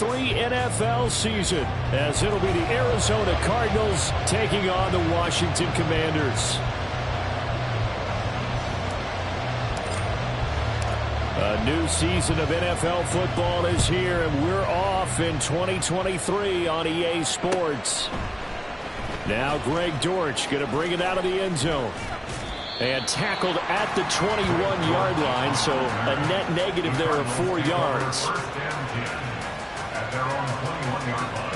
NFL season, as it'll be the Arizona Cardinals taking on the Washington Commanders. A new season of NFL football is here, and we're off in 2023 on EA Sports. Now Greg Dortch going to bring it out of the end zone. And tackled at the 21-yard line, so a net negative there of 4 yards. At their own 21-yard line.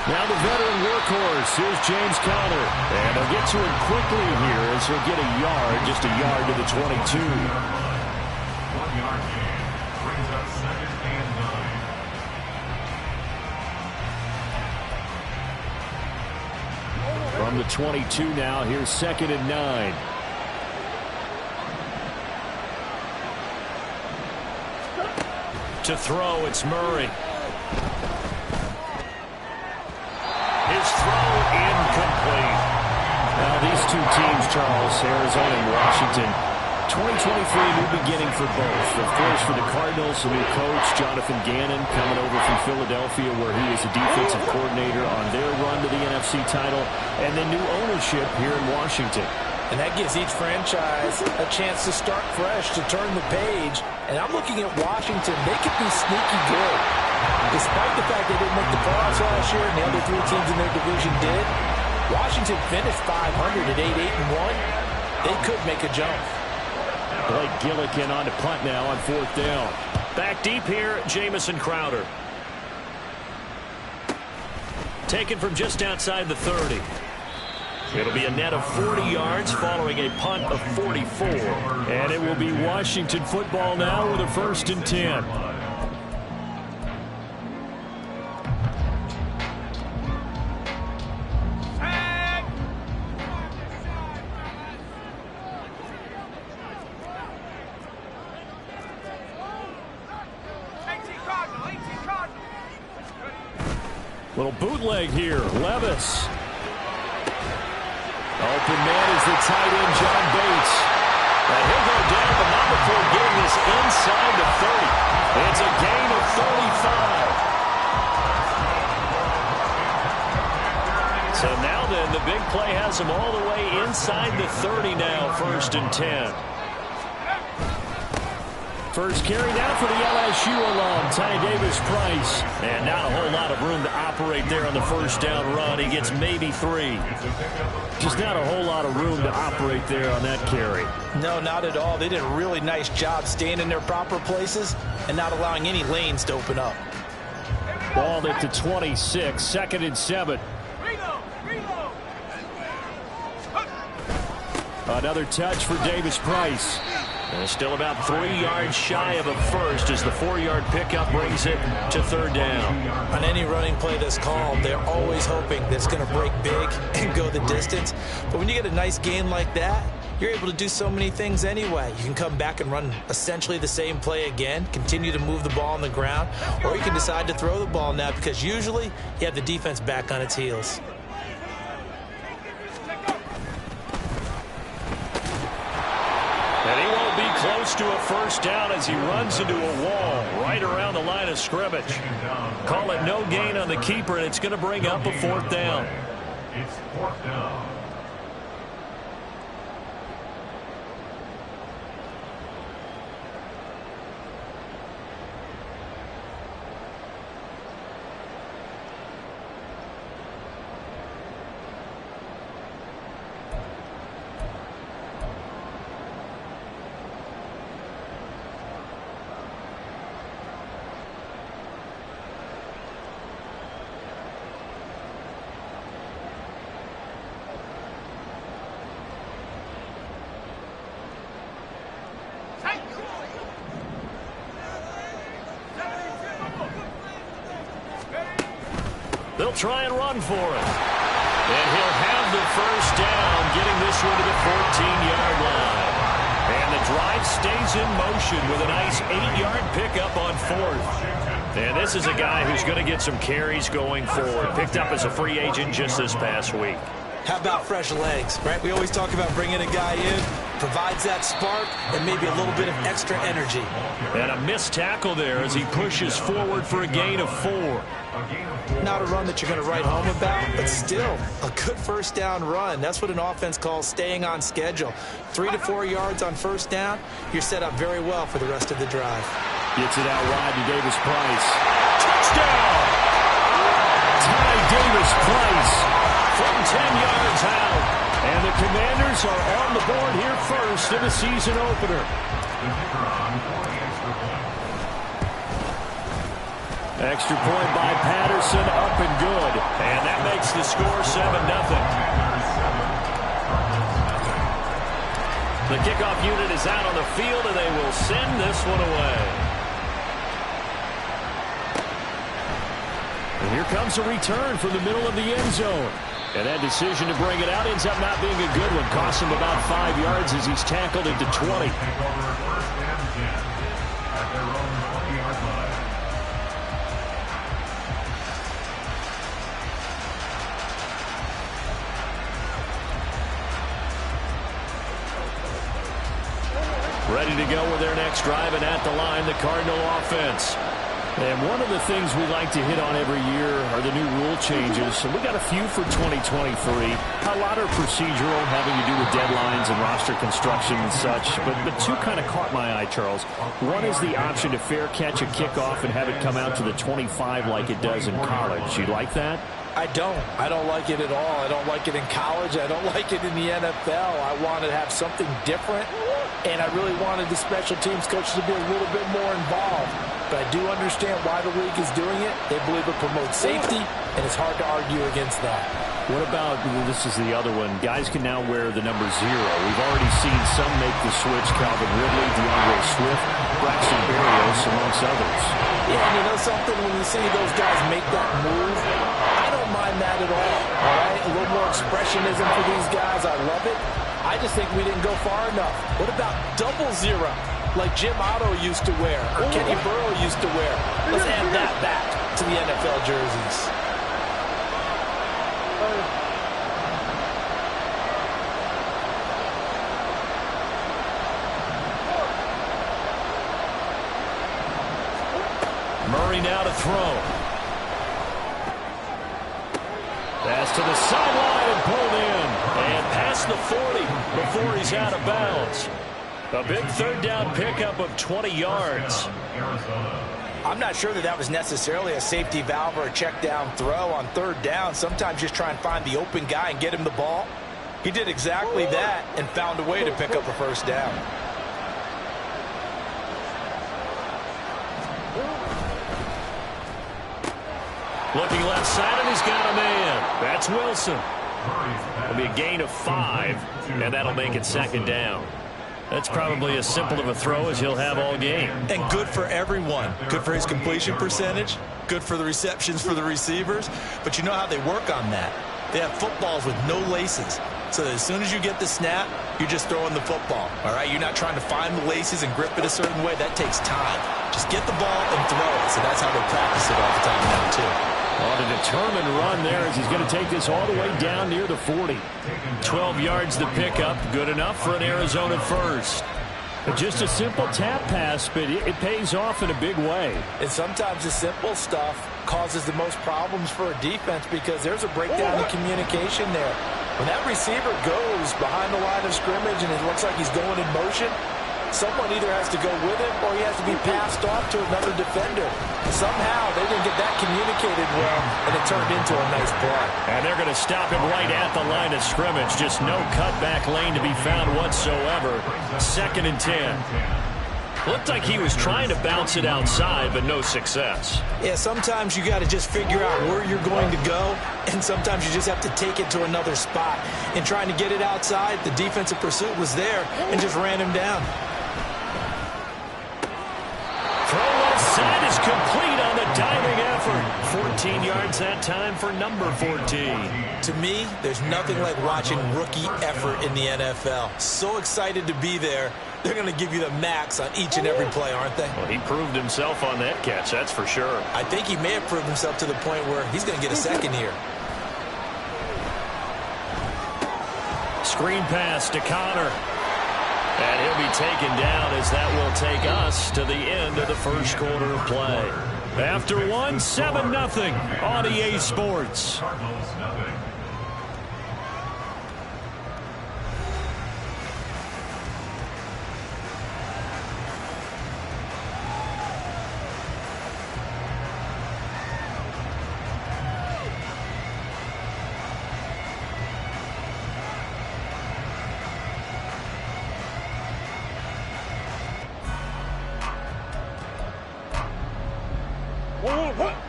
Now the veteran workhorse, here's James Conner. And he'll get to it quickly here as he'll get a yard, just a yard to the 22. 1 yard gain brings up 2nd and 9. From the 22 now, here's 2nd and 9. To throw, it's Murray. His throw incomplete. Now these two teams, Charles, Arizona and Washington, 2023, new beginning for both. Of course, for the Cardinals, a new coach, Jonathan Gannon, coming over from Philadelphia, where he is a defensive coordinator on their run to the NFC title, and then new ownership here in Washington. And that gives each franchise a chance to start fresh, to turn the page. And I'm looking at Washington. They could be sneaky good. Despite the fact they didn't make the playoffs last year and the other 3 teams in their division did, Washington finished 500 at 8-1. They could make a jump. Blake Gillikin on to punt now on 4th down. Back deep here, Jamison Crowder. Taken from just outside the 30. It'll be a net of 40 yards following a punt of 44. And it will be Washington football now with a 1st and 10. Little bootleg here. Levis. Open man is the tight end, John Bates. And he'll go down, but not before getting this inside the 30. It's a gain of 35. So now then, the big play has him all the way inside the 30 now, 1st and 10. First carry now for the LSU alum, Ty Davis-Price. And not a whole lot of room to operate there on the 1st down run. He gets maybe 3. Just not a whole lot of room to operate there on that carry. No, not at all. They did a really nice job staying in their proper places and not allowing any lanes to open up. Ball at the 26, 2nd and 7. Another touch for Davis-Price. And still about 3 yards shy of a first as the 4-yard pickup brings it to 3rd down. On any running play that's called, they're always hoping that it's going to break big and go the distance. But when you get a nice game like that, you're able to do so many things anyway. You can come back and run essentially the same play again, continue to move the ball on the ground, or you can decide to throw the ball now because usually you have the defense back on its heels. And he won't be close to a 1st down as he runs into a wall right around the line of scrimmage. Call it no gain on the keeper, and it's going to bring up a 4th down. It's 4th down. They'll try and run for it. And he'll have the 1st down, getting this one to the 14-yard line. And the drive stays in motion with a nice 8-yard pickup. 4th. And this is a guy who's going to get some carries going forward. Picked up as a free agent just this past week. How about fresh legs, right? We always talk about bringing a guy in, provides that spark, and maybe a little bit of extra energy. And a missed tackle there as he pushes forward for a gain of 4. Not a run that you're going to write home about, but still a good first down run. That's what an offense calls staying on schedule. 3 to 4 yards on first down, you're set up very well for the rest of the drive. Gets it out wide to Davis-Price. Touchdown! Ty Davis-Price from 10 yards out. And the Commanders are on the board here first in the season opener. Extra point by Patterson, up and good. And that makes the score 7-0. The kickoff unit is out on the field, and they will send this one away. And here comes a return from the middle of the end zone. And that decision to bring it out ends up not being a good one. Costs him about 5 yards as he's tackled into 20. Ready to go with their next drive, and at the line, the Cardinal offense. And one of the things we like to hit on every year are the new rule changes. And we got a few for 2023. A lot are procedural, having to do with deadlines and roster construction and such. But two kind of caught my eye, Charles. One is the option to fair catch a kickoff and have it come out to the 25 like it does in college. You like that? I don't. I don't like it at all. I don't like it in college. I don't like it in the NFL. I want to have something different. And I really wanted the special teams coaches to be a little bit more involved. But I do understand why the league is doing it. They believe it promotes safety, and it's hard to argue against that. What about, this is the other one, guys can now wear the number 0. We've already seen some make the switch, Calvin Ridley, DeAndre Swift, Braxton Berrios, amongst others. Yeah, and you know something, when you see those guys make that move, I don't mind that at all right? A little more expressionism for these guys. I love it. I just think we didn't go far enough. What about 00, like Jim Otto used to wear, or Kenny Burrow used to wear? Let's add that back to the NFL jerseys. Murray now to throw. Pass to the sideline and pulled in. And past the 40 before he's out of bounds. A big third down pickup of 20 yards. I'm not sure that was necessarily a safety valve or a check down throw on third down. Sometimes just try and find the open guy and get him the ball. He did exactly that and found a way to pick up a first down. Looking left side, and he's got a man. That's Wilson. It'll be a gain of 5, and that'll make it second down. That's probably as simple of a throw as he'll have all game. And good for everyone. Good for his completion percentage. Good for the receptions for the receivers. But you know how they work on that. They have footballs with no laces. So that as soon as you get the snap, you're just throwing the football. All right? You're not trying to find the laces and grip it a certain way. That takes time. Just get the ball and throw it. So that's how they practice it all the time now, too. On a determined run there as he's going to take this all the way down near the 40. 12 yards to pick up. Good enough for an Arizona first. But just a simple tap pass, but it pays off in a big way. And sometimes the simple stuff causes the most problems for a defense because there's a breakdown in communication there. When that receiver goes behind the line of scrimmage and it looks like he's going in motion, someone either has to go with him or he has to be passed off to another defender. Somehow they didn't get that communicated well, and it turned into a nice play. And they're going to stop him right at the line of scrimmage. Just no cutback lane to be found whatsoever. 2nd and 10. Looked like he was trying to bounce it outside, but no success. Yeah, sometimes you got to just figure out where you're going to go, and sometimes you just have to take it to another spot. And trying to get it outside, the defensive pursuit was there and just ran him down. Throw left side is complete on the diving effort. 14 yards that time for number 14. To me, there's nothing like watching rookie effort in the NFL. So excited to be there. They're going to give you the max on each and every play, aren't they? Well, he proved himself on that catch, that's for sure. I think he may have proved himself to the point where he's going to get a second here. Screen pass to Connor. And he'll be taken down as that will take us to the end of the first quarter of play. After one, 7-0 on EA Sports.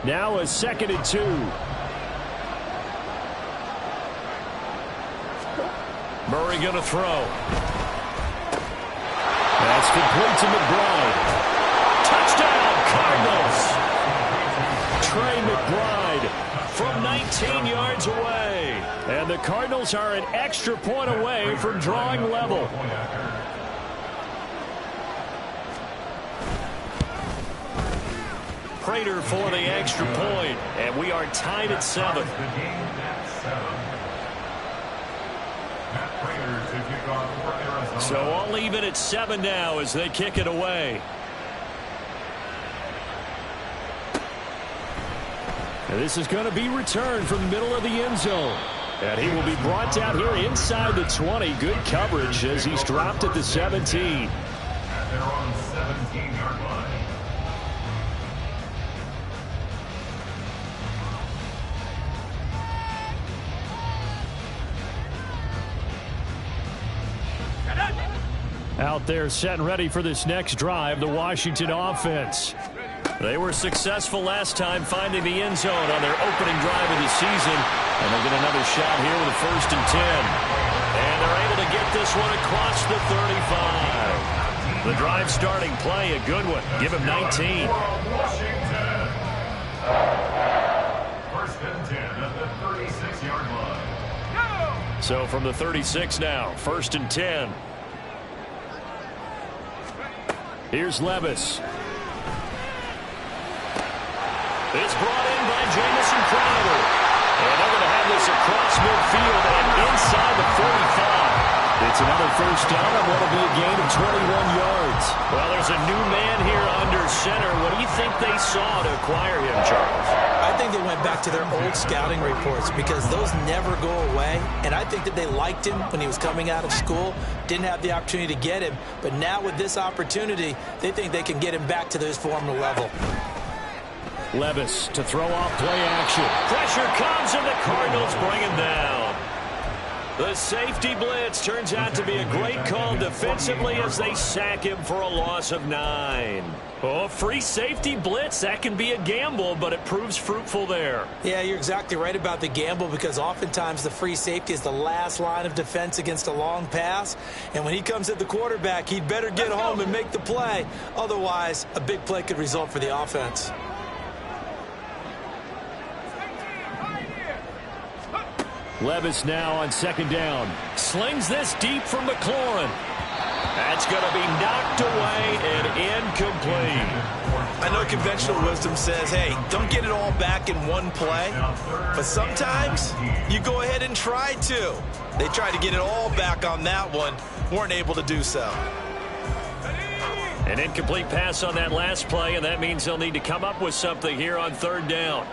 Now a 2nd and 2. Murray going to throw. That's complete to McBride. Touchdown, Cardinals. Trey McBride from 19 yards away. And the Cardinals are an extra point away from drawing level. Prater for the extra point, and we are tied at 7. So all even at 7 now as they kick it away. And this is going to be returned from the middle of the end zone. And he will be brought down here inside the 20. Good coverage as he's dropped at the 17. At their own 17-yard line. Out there set and ready for this next drive, the Washington offense. They were successful last time finding the end zone on their opening drive of the season. And they'll get another shot here with a 1st and 10. And they're able to get this one across the 35. The drive starting play, a good one. Give him 19. Washington. 1st and 10 at the 36-yard line. So from the 36 now, 1st and 10. Here's Levis. It's brought in by Jamison Crowder. And they're going to have this across midfield and inside the 45. It's another 1st down and what will be a gain of 21 yards. Well, there's a new man here under center. What do you think they saw to acquire him, Charles? I think they went back to their old scouting reports because those never go away. And I think that they liked him when he was coming out of school. Didn't have the opportunity to get him. But now with this opportunity, they think they can get him back to this former level. Levis to throw off play action. Pressure comes and the Cardinals bring him down. The safety blitz turns out to be a great call defensively as they sack him for a loss of 9. Oh, free safety blitz, that can be a gamble, but it proves fruitful there. Yeah, you're exactly right about the gamble because oftentimes the free safety is the last line of defense against a long pass. And when he comes at the quarterback, he'd better get home and make the play. Otherwise, a big play could result for the offense. Levis now on 2nd down. Slings this deep from McLaurin. That's going to be knocked away and incomplete. I know conventional wisdom says, hey, don't get it all back in one play. But sometimes you go ahead and try to. They tried to get it all back on that one. Weren't able to do so. An incomplete pass on that last play, and that means they'll need to come up with something here on 3rd down.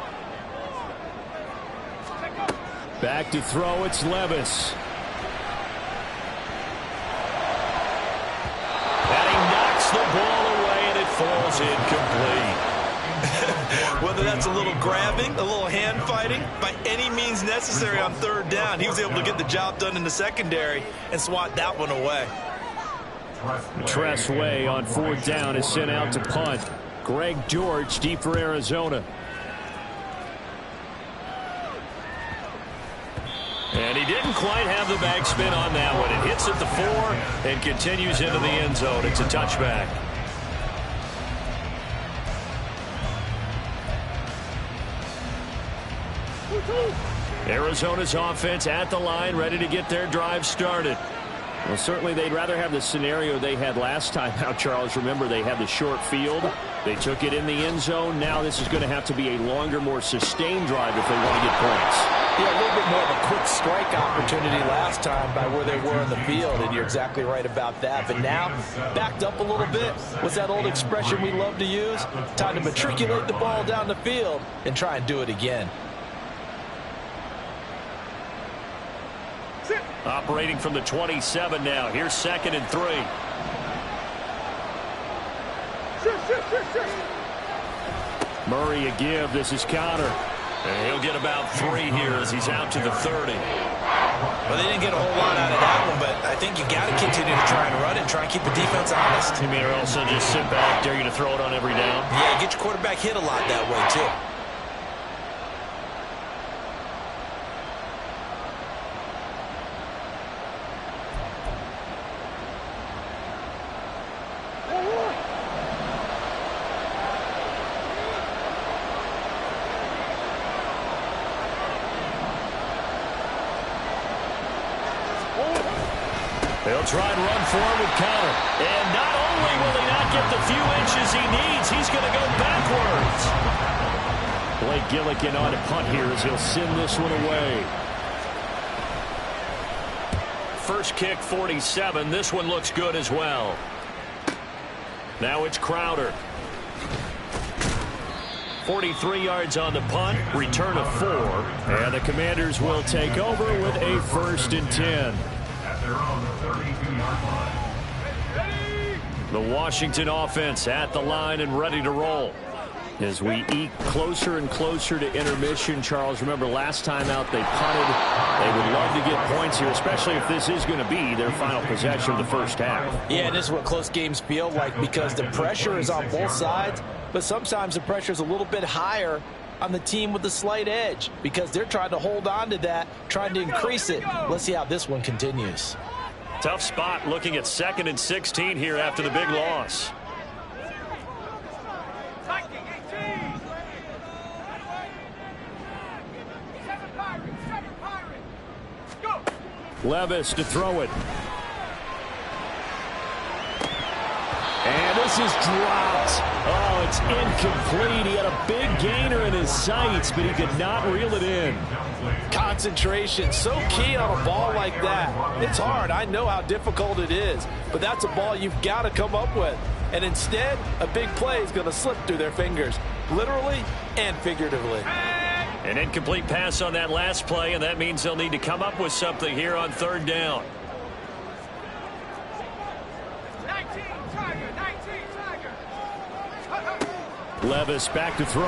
Back to throw, it's Levis. And he knocks the ball away, and it falls incomplete. Whether that's a little grabbing, a little hand fighting, by any means necessary on 3rd down, he was able to get the job done in the secondary and swat that one away. Tressway on 4th down is sent out to punt. Greg George deep for Arizona. And he didn't quite have the backspin on that one. It hits at the 4 and continues into the end zone. It's a touchback. Arizona's offense at the line, ready to get their drive started. Well, certainly they'd rather have the scenario they had last time out, Charles. Remember, they had the short field. They took it in the end zone. Now this is going to have to be a longer, more sustained drive if they want to get points. Yeah, a little bit more of a quick strike opportunity last time by where they were in the field, and you're exactly right about that. But now, backed up a little bit. What's that old expression we love to use? Time to matriculate the ball down the field and try and do it again. Operating from the 27 now. Here's 2nd and 3. Murray a give. This is Connor. And he'll get about 3 here as he's out to the 30. Well, they didn't get a whole lot out of that one, but I think you got to continue to try and run and try and keep the defense honest. You mean, or also just sit back, dare you to throw it on every down? Yeah, get your quarterback hit a lot that way, too. They'll try and run forward with Connor. And not only will he not get the few inches he needs, he's going to go backwards. Blake Gillikin on a punt here as he'll send this one away. First kick, 47. This one looks good as well. Now it's Crowder. 43 yards on the punt, return of 4. And the Commanders will take over with a 1st and 10. They're on the 32-yard line. The Washington offense at the line and ready to roll. As we eke closer and closer to intermission, Charles, remember last time out they punted. They would love to get points here, especially if this is going to be their final possession of the first half. Yeah, and this is what close games feel like because the pressure is on both sides, but sometimes the pressure is a little bit higher on the team with the slight edge because they're trying to hold on to that, trying to increase it. Let's see how this one continues. Tough spot looking at 2nd and 16 here after the big loss. Levis to throw it. And this is dropped. Oh, it's incomplete. He had a big gainer in his sights, but he could not reel it in. Concentration, so key on a ball like that. It's hard. I know how difficult it is, but that's a ball you've got to come up with. And instead, a big play is going to slip through their fingers, literally and figuratively. An incomplete pass on that last play, and that means they'll need to come up with something here on 3rd down. Levis back to throw.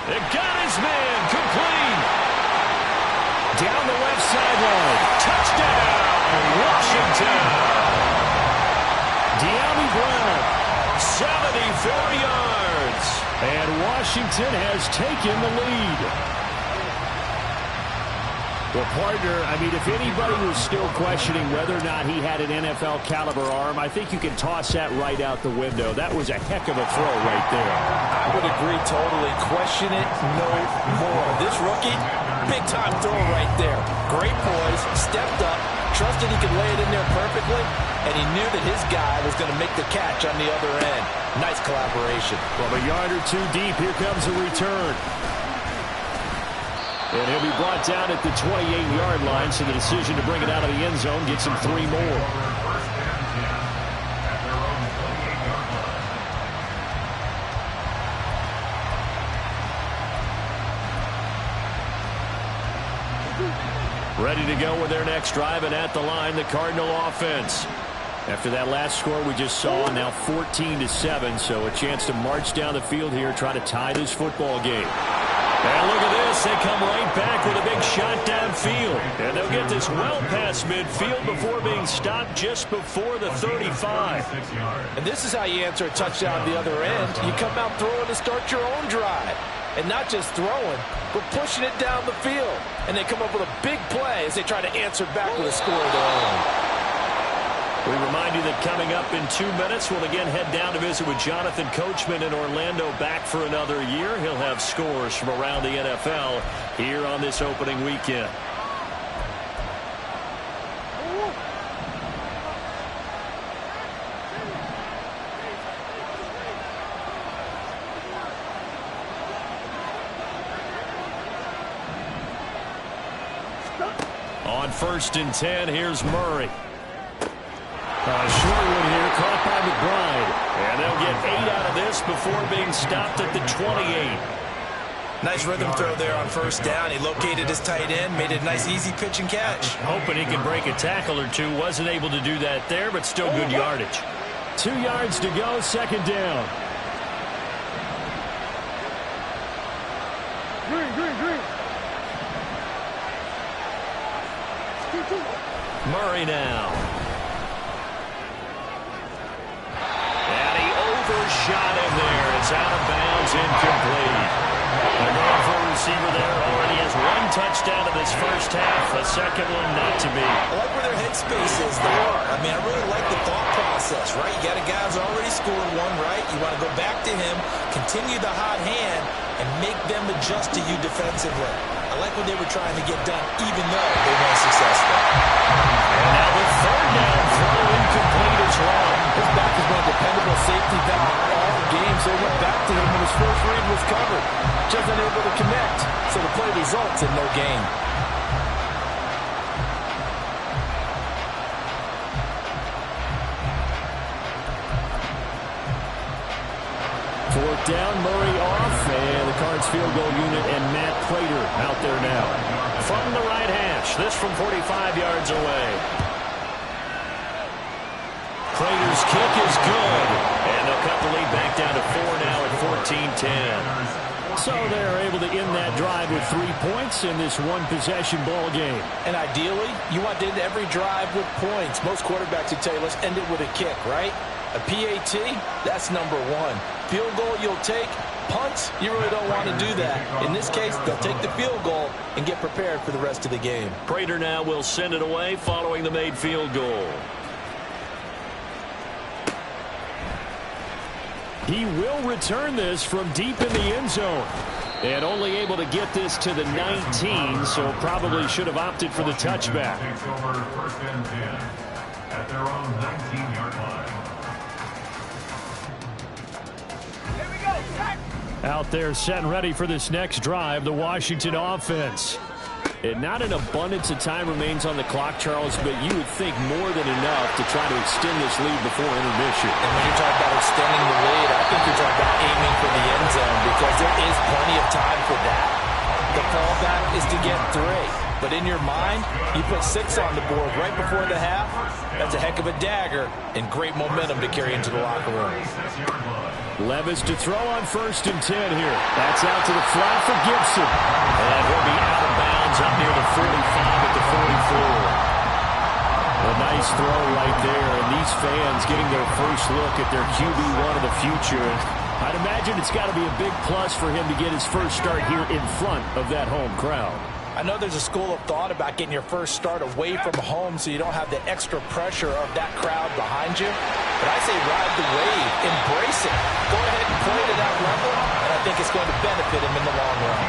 It got his man complete. Down the left sideline. Touchdown, Washington. De'Ami Brown, 74 yards. And Washington has taken the lead. Well, partner, I mean, if anybody was still questioning whether or not he had an NFL caliber arm, I think you can toss that right out the window. That was a heck of a throw right there. I would agree totally. Question it no more. This rookie, big-time throw right there. Great poise, stepped up, trusted he could lay it in there perfectly, and he knew that his guy was going to make the catch on the other end. Nice collaboration. From a yard or 2 deep, here comes a return. And he'll be brought down at the 28-yard line, so the decision to bring it out of the end zone gets him 3 more. Ready to go with their next drive, and at the line, the Cardinal offense. After that last score we just saw, now 14-7, so a chance to march down the field here, try to tie this football game. And look at this. They come right back with a big shot downfield. And they'll get this well past midfield before being stopped just before the 35. And this is how you answer a touchdown at the other end. You come out throwing to start your own drive. And not just throwing, but pushing it down the field. And they come up with a big play as they try to answer back with a score of their own. We remind you that coming up in 2 minutes, we'll again head down to visit with Jonathan Coachman in Orlando, back for another year. He'll have scores from around the NFL here on this opening weekend. On 1st and 10, here's Murray. A short one here, caught by McBride. And they'll get 8 out of this before being stopped at the 28. Nice rhythm throw there on 1st down. He located his tight end, made it a nice easy pitch and catch. Hoping he could break a tackle or two. Wasn't able to do that there, but still good yardage. 2 yards to go, 2nd down. Murray now. And he overshot him there. It's out of bounds, incomplete. They're going for a receiver there. Already has 1 touchdown in this first half. A second one not to be. I like where their headspace is, though. I mean, I really like the thought process, right? You got a guy who's already scored 1, right? You want to go back to him, continue the hot hand, and make them adjust to you defensively. I like what they were trying to get done, even though they weren't successful. And now the 3rd down throw incomplete as well. His back has been a dependable safety valve all game, so he went back to him when his first read was covered. Just unable to connect, so the play results in no gain. 4th down, Murray off, and the Cards field goal unit and Matt Prater out there now. From the right hash, this from 45 yards away. Prater's kick is good, and they'll cut the lead back down to 4 now at 14-10. So they're able to end that drive with 3 points in this one-possession ball game. And ideally, you want to end every drive with points. Most quarterbacks would tell you, let's end it with a kick, right? A PAT, that's number 1. Field goal you'll take. Punts, you really don't want to do that. In this case, they'll take the field goal and get prepared for the rest of the game. Prater now will send it away following the made field goal. He will return this from deep in the end zone. And only able to get this to the 19, so probably should have opted for the touchback. Takes over 1st and 10 at their own 19-yard line. Out there set and ready for this next drive, the Washington offense. And not an abundance of time remains on the clock, Charles, but you would think more than enough to try to extend this lead before intermission. And when you're talking about extending the lead, I think you're talking about aiming for the end zone because there is plenty of time for that. The fallback is to get 3. But in your mind, you put 6 on the board right before the half. That's a heck of a dagger and great momentum to carry into the locker room. Levis to throw on 1st and 10 here. That's out to the flat for Gibson. And he'll be out of bounds up near the 45 at the 44. A nice throw right there. And these fans getting their first look at their QB1 of the future. I'd imagine it's got to be a big plus for him to get his first start here in front of that home crowd. I know there's a school of thought about getting your first start away from home so you don't have the extra pressure of that crowd behind you. But I say ride the wave, embrace it. Go ahead and play to that level, and I think it's going to benefit him in the long run.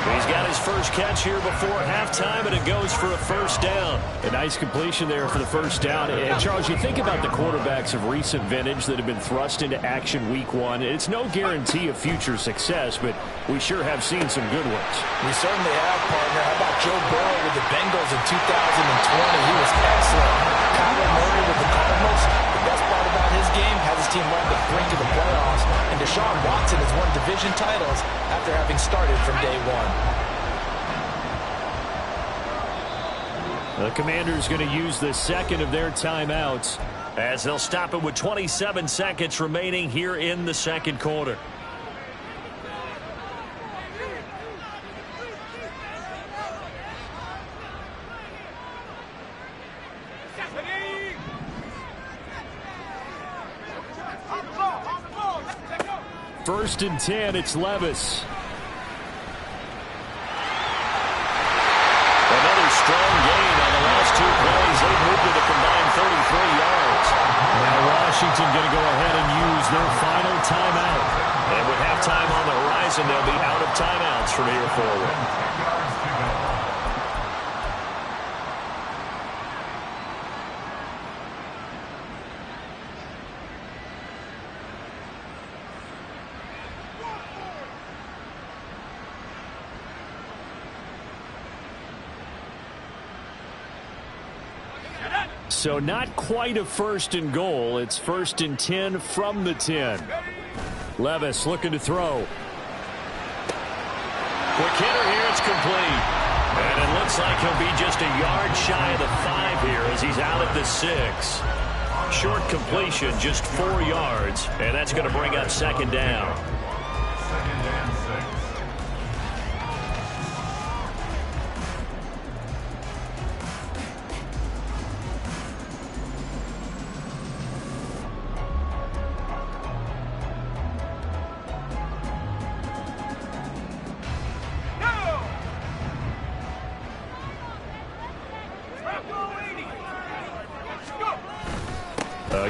He's got his first catch here before halftime, and it goes for a 1st down. A nice completion there for the 1st down. And, Charles, you think about the quarterbacks of recent vintage that have been thrust into action week 1. It's no guarantee of future success, but we sure have seen some good ones. We certainly have, partner. How about Joe Burrow with the Bengals in 2020? He was excellent. Kyler Murray with the Cardinals. The best part about his game has his team run the brink of the playoffs. And Deshaun Watson has won division titles after having started from day 1. The Commanders going to use the 2nd of their timeouts as they'll stop it with 27 seconds remaining here in the 2nd quarter. First and 10, it's Levis. Another strong gain on the last 2 plays. They've moved it a combined 33 yards. Washington going to go ahead and use their final timeout. And with halftime on the horizon, they'll be out of timeouts from here forward. So not quite a first and goal. It's 1st and 10 from the 10. Levis looking to throw. Quick hitter here. It's complete. And it looks like he'll be just a yard shy of the 5 here as he's out at the 6. Short completion, just 4 yards. And that's going to bring up 2nd down.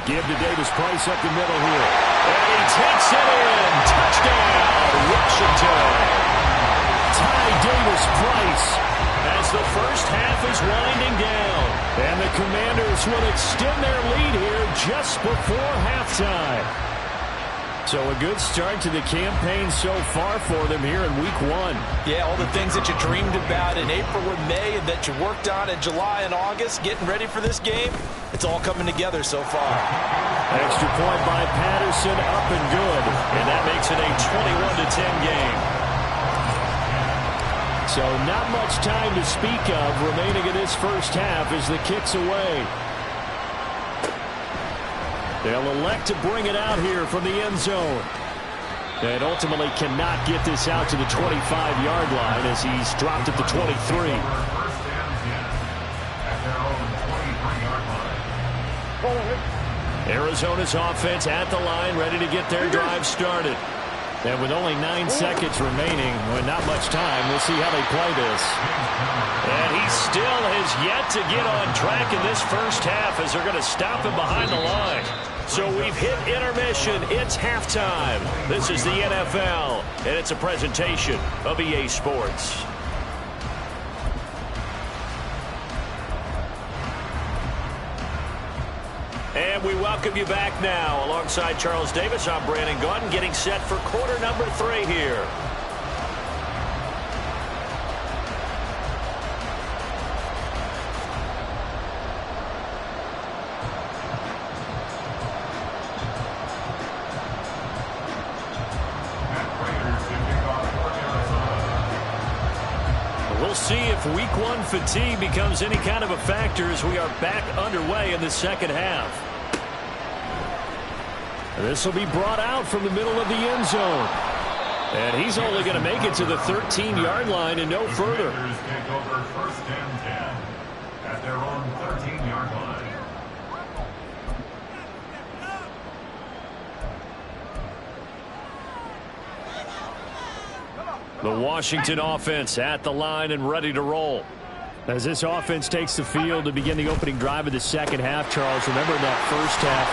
Give to Davis Price up the middle here. And he takes it in. Touchdown, Washington. Ty Davis Price as the first half is winding down. And the Commanders will extend their lead here just before halftime. So a good start to the campaign so far for them here in Week 1. Yeah, all the things that you dreamed about in April and May and that you worked on in July and August, getting ready for this game, it's all coming together so far. Extra point by Patterson, up and good. And that makes it a 21-10 game. So not much time to speak of remaining in this first half as the kick's away. They'll elect to bring it out here from the end zone. And ultimately cannot get this out to the 25-yard line as he's dropped at the 23. Arizona's offense at the line, ready to get their drive started. And with only 9 seconds remaining, with not much time, we'll see how they play this. And he still has yet to get on track in this first half as they're going to stop him behind the line. So we've hit intermission. It's halftime. This is the NFL, and it's a presentation of EA Sports. And we welcome you back now. Alongside Charles Davis, I'm Brandon Gaudin, getting set for quarter number 3 here. We'll see if Week 1 fatigue becomes any kind of a factor as we are back underway in the second half. This will be brought out from the middle of the end zone. And he's only going to make it to the 13-yard line and no further. Take over 1st and 10 at their own 13-yard line. The Washington offense at the line and ready to roll. As this offense takes the field to begin the opening drive of the second half, Charles, remember in that first half,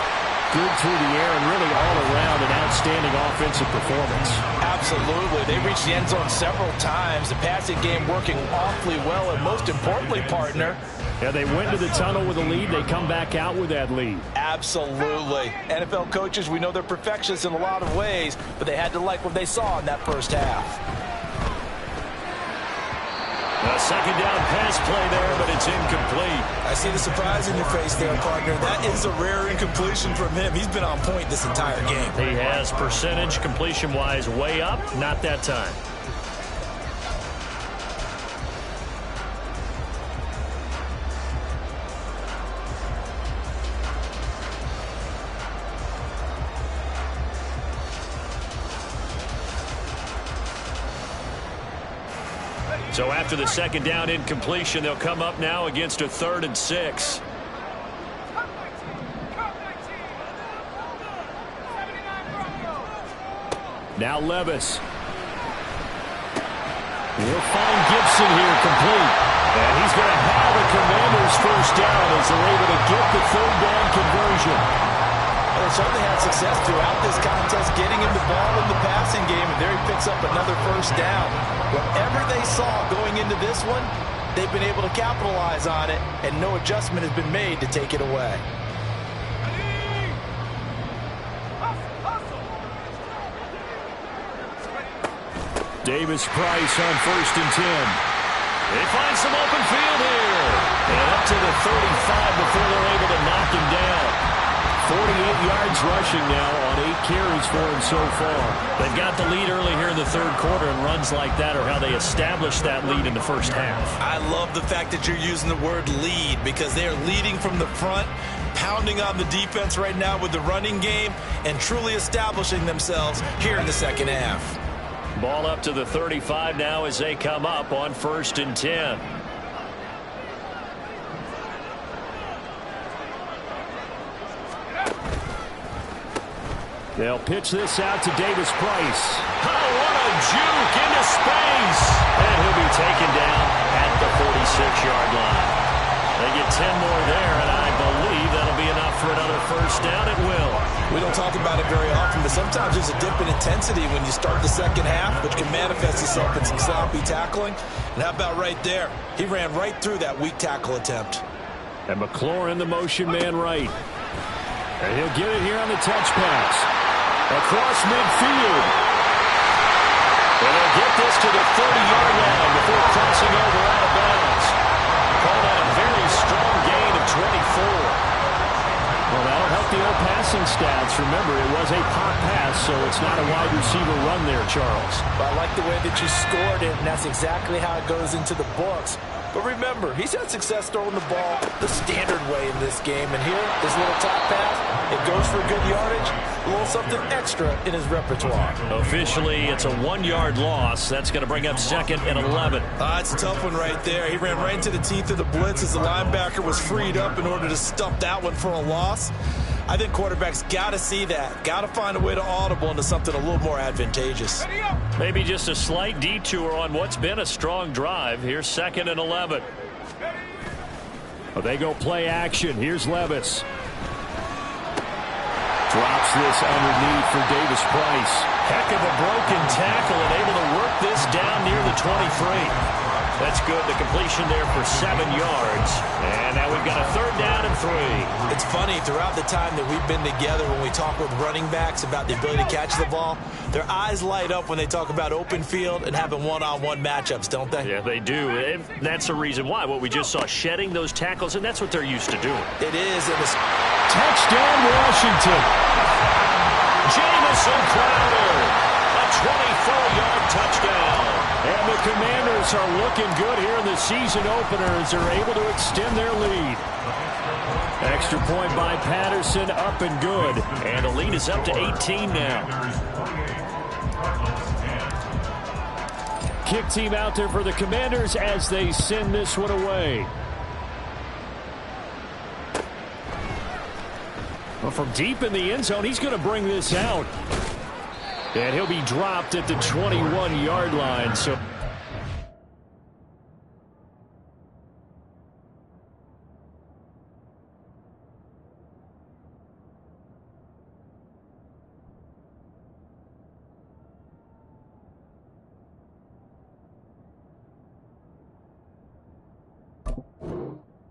good through the air and really all around an outstanding offensive performance. Absolutely. They reached the end zone several times. The passing game working awfully well, and most importantly, partner, yeah, they went to the tunnel with a lead. They come back out with that lead. Absolutely. NFL coaches, we know they're perfectionists in a lot of ways, but they had to like what they saw in that first half. A second down pass play there, but it's incomplete. I see the surprise in your face there, partner. That is a rare incompletion from him. He's been on point this entire game. He has percentage completion-wise way up, not that time. So after the second down incompletion, they'll come up now against a 3rd and 6. Now Levis. We'll find Gibson here complete. And he's going to have the Commanders first down as they're able to get the 3rd down conversion. Well, they certainly had success throughout this contest, getting him the ball in the passing game, and there he picks up another first down. Whatever they saw going into this one, they've been able to capitalize on it, and no adjustment has been made to take it away. Davis Price on 1st and 10. They find some open field here. And up to the 35 before they're able to knock him down. 48 yards rushing now on 8 carries for him so far. They've got the lead early here in the third quarter, and runs like that are how they established that lead in the first half. I love the fact that you're using the word lead because they are leading from the front, pounding on the defense right now with the running game, and truly establishing themselves here in the second half. Ball up to the 35 now as they come up on 1st and 10. They'll pitch this out to Davis Price. Oh, what a juke into space. And he'll be taken down at the 46-yard line. They get 10 more there, and I believe that'll be enough for another first down. It will. We don't talk about it very often, but sometimes there's a dip in intensity when you start the second half, which can manifest itself in some sloppy tackling. And how about right there? He ran right through that weak tackle attempt. And McLaurin, the motion man right. And he'll get it here on the touch pass. Across midfield. And they'll get this to the 30-yard line before crossing over out of bounds. Called out a very strong gain of 24. Well, that'll help the old passing stats. Remember, it was a pop pass, so it's not a wide receiver run there, Charles. But I like the way that you scored it, and that's exactly how it goes into the books. But remember, he's had success throwing the ball the standard way in this game. And here, this little top pass, it goes for good yardage, a little something extra in his repertoire. Officially, it's a 1-yard loss. That's going to bring up 2nd and 11. That's a tough one right there. He ran right into the teeth of the blitz as the linebacker was freed up in order to stump that one for a loss. I think quarterbacks got to see that. Got to find a way to audible into something a little more advantageous. Maybe just a slight detour on what's been a strong drive. Here's 2nd and 11. Well, they go play action. Here's Levis. Drops this underneath for Davis Price. Heck of a broken tackle and able to work this down near the 23. That's good. The completion there for 7 yards. And now we've got a 3rd down and 3. It's funny, throughout the time that we've been together, when we talk with running backs about the ability to catch the ball, their eyes light up when they talk about open field and having one-on-one matchups, don't they? Yeah, they do. And that's the reason why. What we just saw, shedding those tackles, and that's what they're used to doing. It is. And it's touchdown, Washington. Jamison Crowder, a 24-yard touchdown. And the Commanders are looking good here in the season opener as they're able to extend their lead. Extra point by Patterson, up and good. And the lead is up to 18 now. Kick team out there for the Commanders as they send this one away. Well, from deep in the end zone, he's going to bring this out. And he'll be dropped at the 21-yard line. So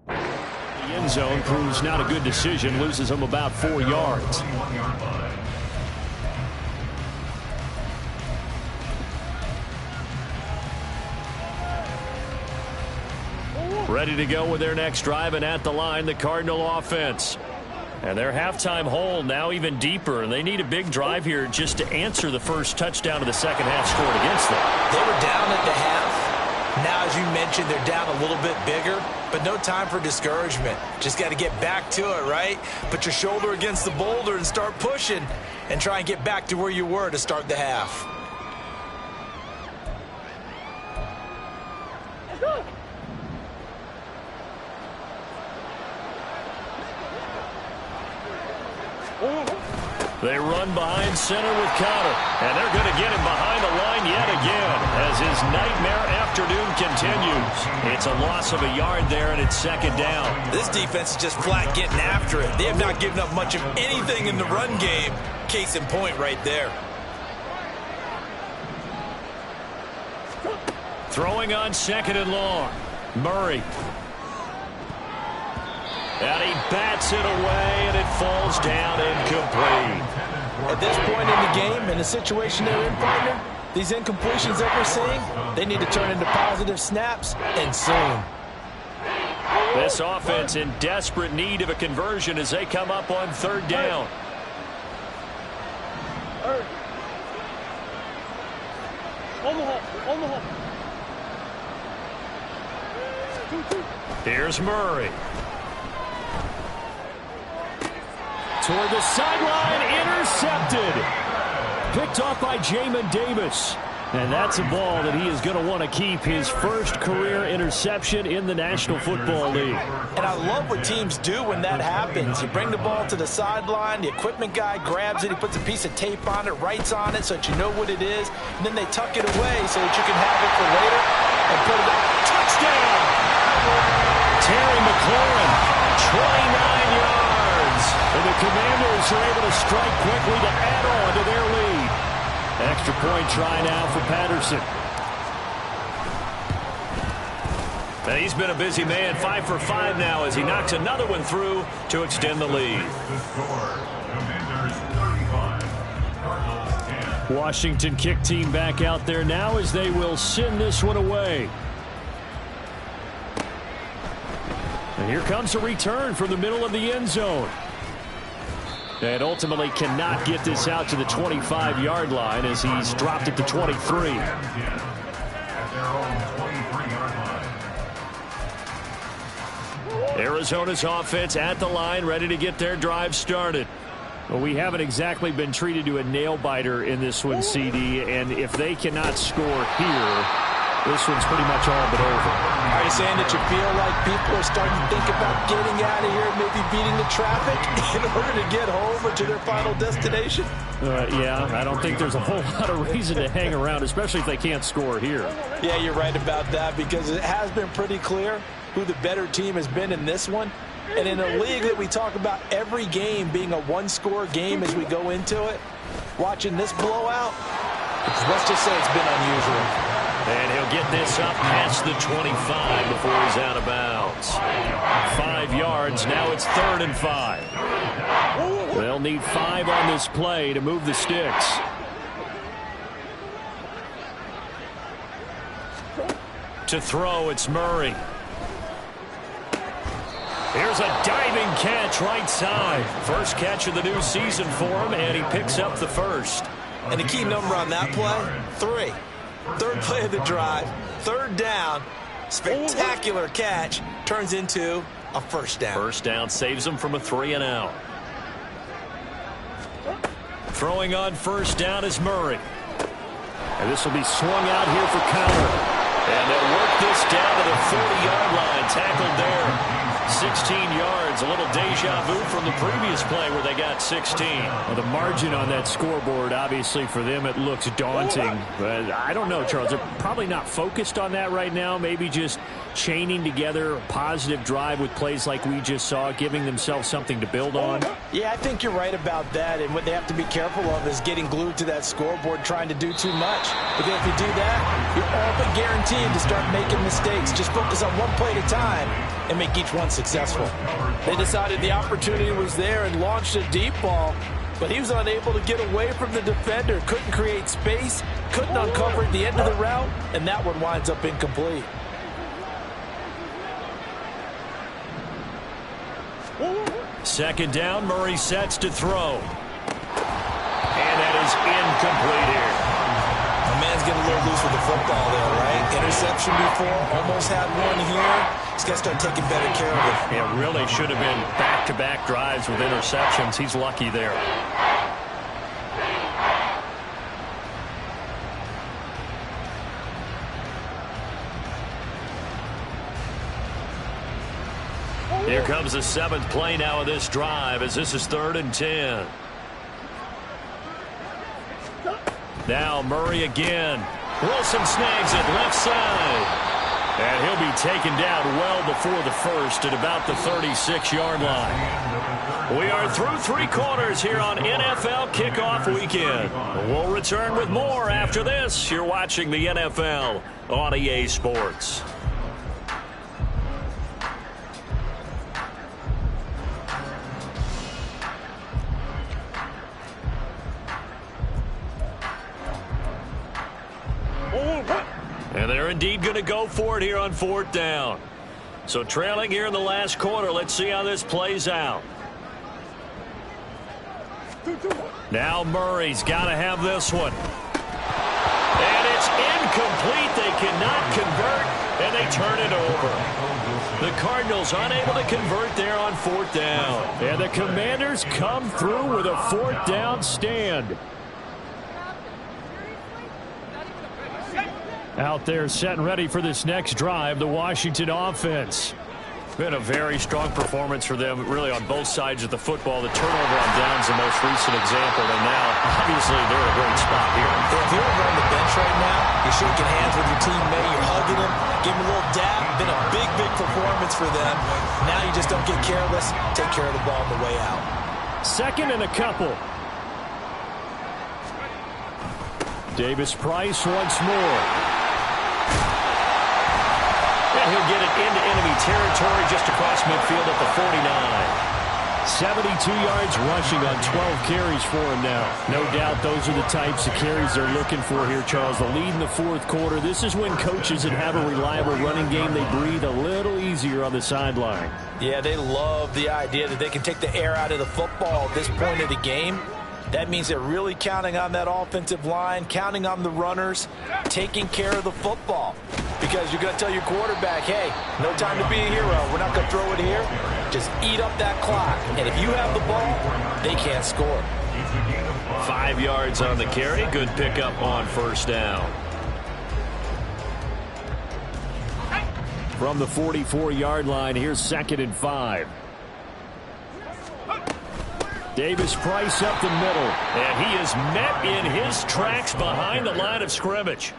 the end zone proves not a good decision, loses him about 4 yards. Ready to go with their next drive, and at the line, the Cardinal offense. And their halftime hole now even deeper, and they need a big drive here just to answer the first touchdown of the second half scored against them. They were down at the half. Now, as you mentioned, they're down a little bit bigger, but no time for discouragement. Just got to get back to it, right? Put your shoulder against the boulder and start pushing and try and get back to where you were to start the half. They run behind center with Conner, and they're going to get him behind the line yet again as his nightmare afternoon continues. It's a loss of a yard there, and it's second down. This defense is just flat getting after it. They have not given up much of anything in the run game. Case in point right there. Throwing on second and long. Murray. And he bats it away, and it falls down incomplete. At this point in the game, in the situation they're in, partner, these incompletions that we're seeing, they need to turn into positive snaps, and soon. This offense in desperate need of a conversion as they come up on third down. Here's Murray. Toward the sideline, intercepted. Picked off by Jamin Davis. And that's a ball that he is going to want to keep, his first career interception in the National Football League. And I love what teams do when that happens. You bring the ball to the sideline, the equipment guy grabs it, he puts a piece of tape on it, writes on it so that you know what it is, and then they tuck it away so that you can have it for later and put it up. Touchdown! Terry McLaurin, 29 yards. And the Commanders are able to strike quickly to add on to their lead. Extra point try now for Patterson. And he's been a busy man, 5 for 5 now as he knocks another one through to extend the lead. The score, Commanders 35, Cardinals 10. Washington kick team back out there now as they will send this one away. And here comes a return from the middle of the end zone. And ultimately cannot get this out to the 25-yard line as he's dropped it to 23. At their own 23-yard line. Arizona's offense at the line, ready to get their drive started. Well, we haven't exactly been treated to a nail-biter in this one, CD, and if they cannot score here, this one's pretty much all but over. Are you saying that you feel like people are starting to think about getting out of here, maybe beating the traffic in order to get home or to their final destination? Yeah, I don't think there's a whole lot of reason to hang around, especially if they can't score here. Yeah, you're right about that because it has been pretty clear who the better team has been in this one. And in a league that we talk about every game being a one-score game as we go into it, watching this blowout, let's just say it's been unusual. And he'll get this up past the 25 before he's out of bounds. 5 yards. Now it's 3rd and 5. They'll need 5 on this play to move the sticks. To throw, it's Murray. Here's a diving catch right side. First catch of the new season for him, and he picks up the first. And the key number on that play, 3. Third play of the drive, 3rd down, spectacular catch, turns into a first down. First down saves him from a 3 and out. Throwing on first down is Murray. And this will be swung out here for Conner. And they'll work this down to the 40-yard line, tackled there. 16 yards, a little deja vu from the previous play where they got 16. Well, the margin on that scoreboard, obviously for them, it looks daunting. But I don't know, Charles. They're probably not focused on that right now. Maybe just chaining together a positive drive with plays like we just saw, giving themselves something to build on. Yeah, I think you're right about that. And what they have to be careful of is getting glued to that scoreboard trying to do too much. Because if you do that, you're all but guaranteed to start making mistakes. Just focus on one play at a time and make each one successful. They decided the opportunity was there and launched a deep ball, but he was unable to get away from the defender, couldn't create space, couldn't uncover at the end of the route, and that one winds up incomplete. Second down, Murray sets to throw. And that is incomplete here. My man's getting a little loose with the football there, right? Interception before, almost had one here. He's got to start taking better care of it. Yeah, really should have been back-to-back drives with interceptions. He's lucky there. Here comes the 7th play now of this drive as this is 3rd and 10. Now Murray again. Wilson snags it left side. And he'll be taken down well before the first at about the 36-yard line. We are through 3 quarters here on NFL Kickoff Weekend. We'll return with more after this. You're watching the NFL on EA Sports. And they're indeed going to go for it here on 4th down. So trailing here in the last quarter. Let's see how this plays out. Now Murray's got to have this one. And it's incomplete. They cannot convert, and they turn it over. The Cardinals unable to convert there on 4th down. And the Commanders come through with a 4th down stand. Out there set and ready for this next drive, the Washington offense. Been a very strong performance for them, really on both sides of the football. The turnover on downs, the most recent example, and now, obviously, they're in a great spot here. If you're over on the bench right now, you're shaking hands with your teammate, you're hugging him, give him a little dap. Been a big, big performance for them. Now you just don't get careless. Take care of the ball on the way out. 2nd and a couple. Davis Price once more. And he'll get it into enemy territory just across midfield at the 49. 72 yards rushing on 12 carries for him now. No doubt those are the types of carries they're looking for here, Charles. The lead in the 4th quarter. This is when coaches that have a reliable running game, they breathe a little easier on the sideline. Yeah, they love the idea that they can take the air out of the football at this point of the game. That means they're really counting on that offensive line, counting on the runners, taking care of the football. Because you're going to tell your quarterback, hey, no time to be a hero. We're not going to throw it here. Just eat up that clock. And if you have the ball, they can't score. 5 yards on the carry. Good pickup on 1st down. From the 44-yard line, here's 2nd and 5. Davis Price up the middle. And he is met in his tracks behind the line of scrimmage.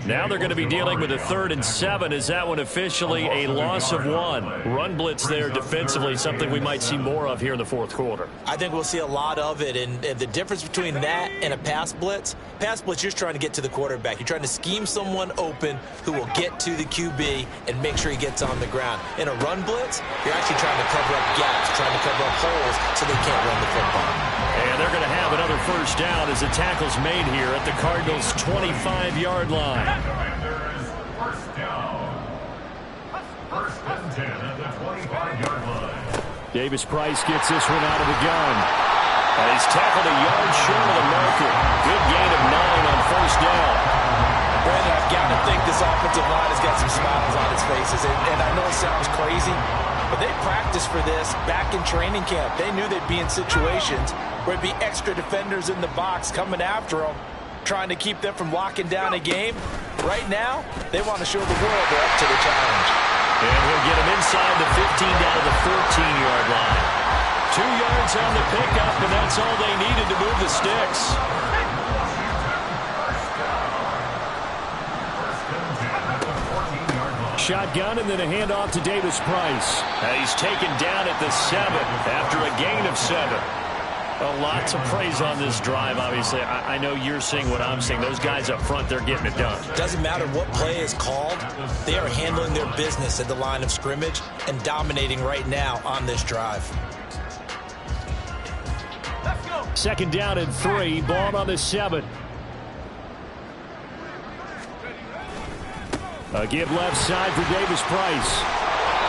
Now they're going to be dealing with a 3rd and 7. Is that one officially a loss of 1? Run blitz there defensively, something we might see more of here in the 4th quarter. I think we'll see a lot of it, and the difference between that and a pass blitz, you're just trying to get to the quarterback. You're trying to scheme someone open who will get to the QB and make sure he gets on the ground. In a run blitz, you're actually trying to cover up gaps, trying to cover up holes so they can't run the football. And they're going to have another 1st down as the tackle's made here at the Cardinals' 25-yard line. First down. 1st and 10 at the 25-yard line. Davis Price gets this one out of the gun. And he's tackled a yard short of the marker. Good gain of 9 on 1st down. Brandon, I've got to think this offensive line has got some smiles on its faces. And I know it sounds crazy, but they practiced for this back in training camp. They knew they'd be in situations where it'd be extra defenders in the box coming after them, trying to keep them from locking down a game. Right now, they want to show the world they're up to the challenge. And he'll get him inside the 15 down to the 14-yard line. 2 yards on the pickup, and that's all they needed to move the sticks. Shotgun and then a handoff to Davis Price. And he's taken down at the 7 after a gain of 7. A lot to praise on this drive, obviously. I know you're seeing what I'm seeing. Those guys up front, they're getting it done. Doesn't matter what play is called. They are handling their business at the line of scrimmage and dominating right now on this drive. 2nd down and 3. Ball on the 7. A give left side for Davis Price.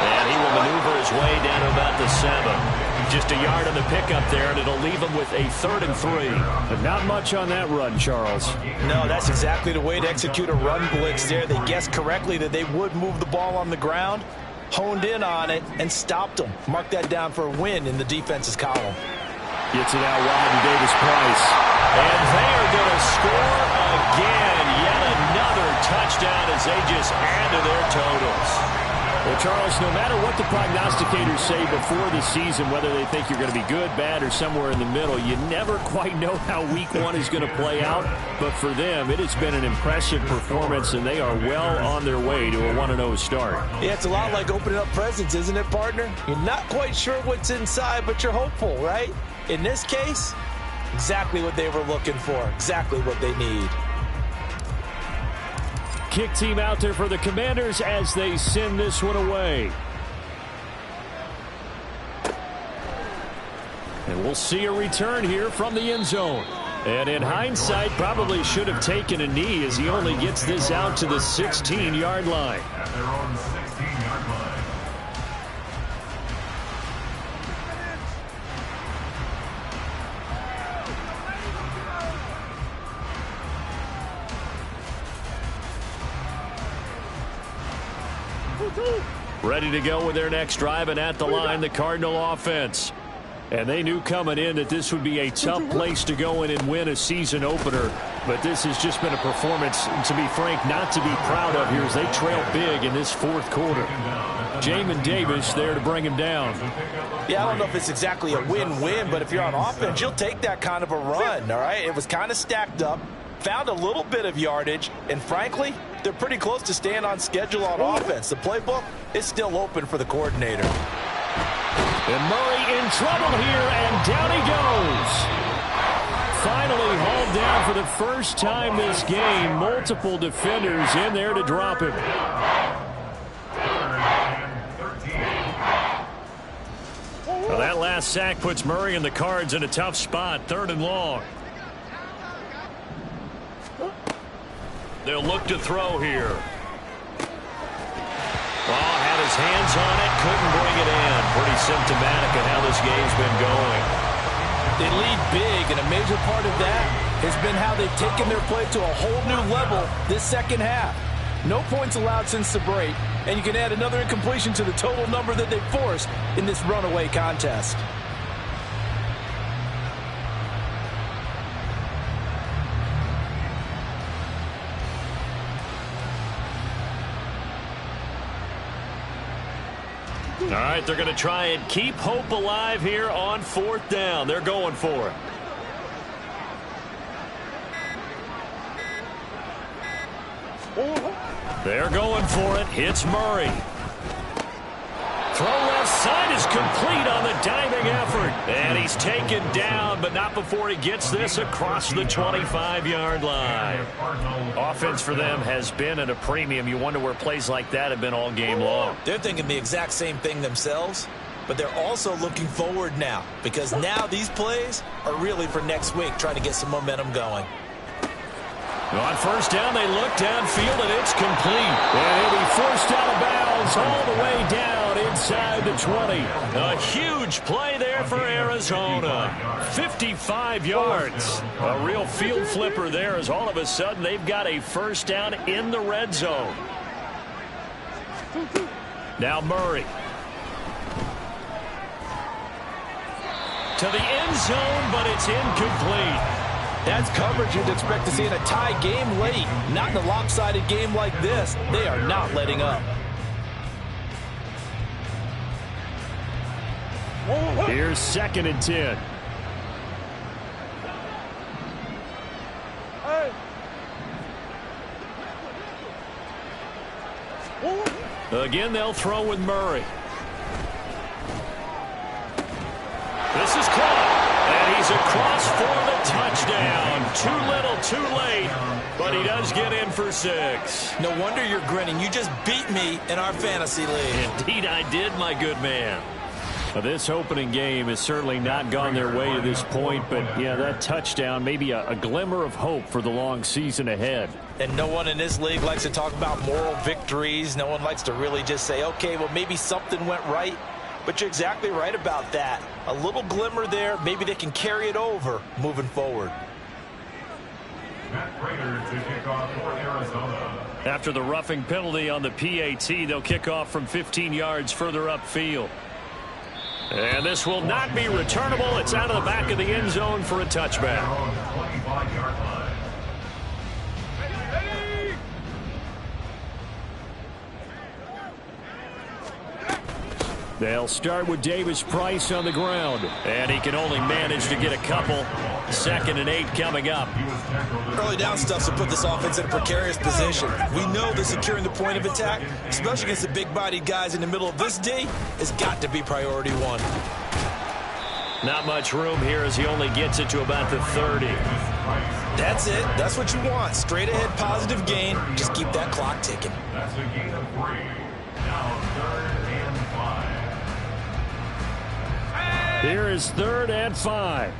And he will maneuver his way down to about the 7. Just a yard on the pickup there, and it'll leave him with a 3rd and 3. But not much on that run, Charles. No, that's exactly the way to execute a run blitz there. They guessed correctly that they would move the ball on the ground, honed in on it, and stopped them. Mark that down for a win in the defense's column. Gets it out wide to Davis Price. And they are going to score again. Yet another touchdown as they just add to their totals. Well, Charles, no matter what the prognosticators say before the season, whether they think you're going to be good, bad, or somewhere in the middle, you never quite know how Week 1 is going to play out. But for them, it has been an impressive performance, and they are well on their way to a 1-0 start. Yeah, it's a lot like opening up presents, isn't it, partner? You're not quite sure what's inside, but you're hopeful, right? In this case, exactly what they were looking for, exactly what they need. Kick team out there for the Commanders as they send this one away. And we'll see a return here from the end zone. And in hindsight, probably should have taken a knee as he only gets this out to the 16-yard line. At their own 16-yard line. Ready to go with their next drive, and at the line, the Cardinal offense. And they knew coming in that this would be a tough place to go in and win a season opener. But this has just been a performance, to be frank, not to be proud of here as they trail big in this fourth quarter. Jamin Davis there to bring him down. Yeah, I don't know if it's exactly a win-win, but if you're on offense, you'll take that kind of a run, all right? It was kind of stacked up, found a little bit of yardage, and frankly, they're pretty close to staying on schedule on offense. The playbook is still open for the coordinator. And Murray in trouble here, and down he goes. Finally hauled down for the first time this game. Multiple defenders in there to drop him. Well, that last sack puts Murray and the Cards in a tough spot, 3rd and long. They'll look to throw here. Ball had his hands on it, couldn't bring it in. Pretty symptomatic of how this game's been going. They lead big, and a major part of that has been how they've taken their play to a whole new level this second half. No points allowed since the break, and you can add another incompletion to the total number that they've forced in this runaway contest. All right, they're going to try and keep hope alive here on 4th down. They're going for it. They're going for it. Hits Murray. Throw left side is complete on the diving effort. And he's taken down, but not before he gets this across the 25-yard line. Offense for them has been at a premium. You wonder where plays like that have been all game long. They're thinking the exact same thing themselves, but they're also looking forward now because now these plays are really for next week, trying to get some momentum going. On 1st down, they look downfield, and it's complete. And he'll be forced out of bounds all the way down inside the 20. A huge play there for Arizona. 55 yards. A real field flipper there as all of a sudden they've got a 1st down in the red zone. Now Murray. To the end zone, but it's incomplete. That's coverage you'd expect to see in a tie game late. Not in a lopsided game like this. They are not letting up. Here's 2nd and 10. Again, they'll throw with Murray. This is caught. And he's across for the touchdown. Too little, too late. But he does get in for 6. No wonder you're grinning. You just beat me in our fantasy league. Indeed I did, my good man. Well, this opening game has certainly not gone their way to this point. But, yeah, that touchdown, maybe a glimmer of hope for the long season ahead. And no one in this league likes to talk about moral victories. No one likes to really just say, okay, well, maybe something went right. But you're exactly right about that. A little glimmer there. Maybe they can carry it over moving forward. Matt Prater to kick off for Arizona. After the roughing penalty on the PAT, they'll kick off from 15 yards further upfield. And this will not be returnable. It's out of the back of the end zone for a touchback. 25-yard line. They'll start with Davis Price on the ground. And he can only manage to get a couple. 2nd and 8 coming up. Early down stuff will put this offense in a precarious position. We know that securing the point of attack, especially against the big-bodied guys in the middle of this D, has got to be priority one. Not much room here as he only gets it to about the 30. That's it. That's what you want. Straight ahead positive gain. Just keep that clock ticking. That's a gain of 3. Now 3rd and 5. Here is 3rd and 5.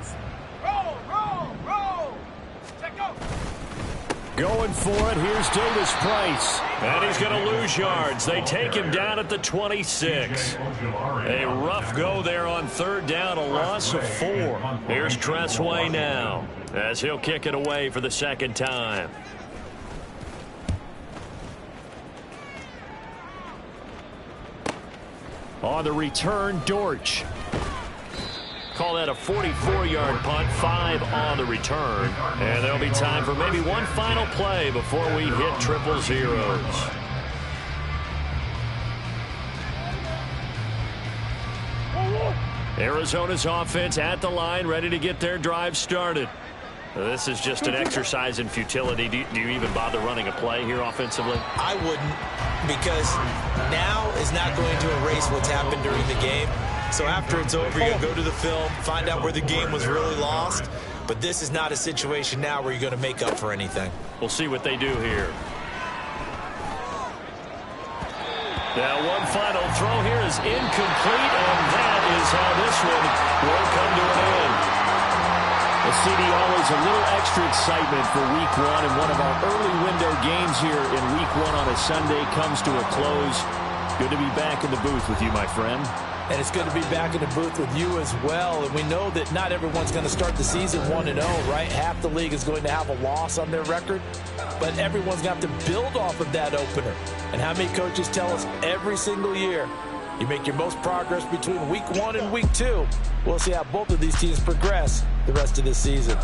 Going for it, here's Davis Price. And he's going to lose yards. They take him down at the 26. A rough go there on 3rd down, a loss of 4. Here's Tressway now as he'll kick it away for the 2nd time. On the return, Dortch. Call that a 44-yard punt, 5 on the return. And there'll be time for maybe one final play before we hit triple zeros. Arizona's offense at the line, ready to get their drive started. This is just an exercise in futility. Do you even bother running a play here offensively? I wouldn't, because now is not going to erase what's happened during the game. So after it's over, you're going to go to the film, find out where the game was really lost. But this is not a situation now where you're going to make up for anything. We'll see what they do here. Now one final throw here is incomplete, and that is how this one will come to an end. CD, always a little extra excitement for Week 1, and one of our early window games here in Week 1 on a Sunday comes to a close. Good to be back in the booth with you, my friend. And it's good to be back in the booth with you as well. And we know that not everyone's going to start the season 1-0, right? Half the league is going to have a loss on their record. But everyone's going to have to build off of that opener. And how many coaches tell us every single year, you make your most progress between Week 1 and Week 2. We'll see how both of these teams progress the rest of this season.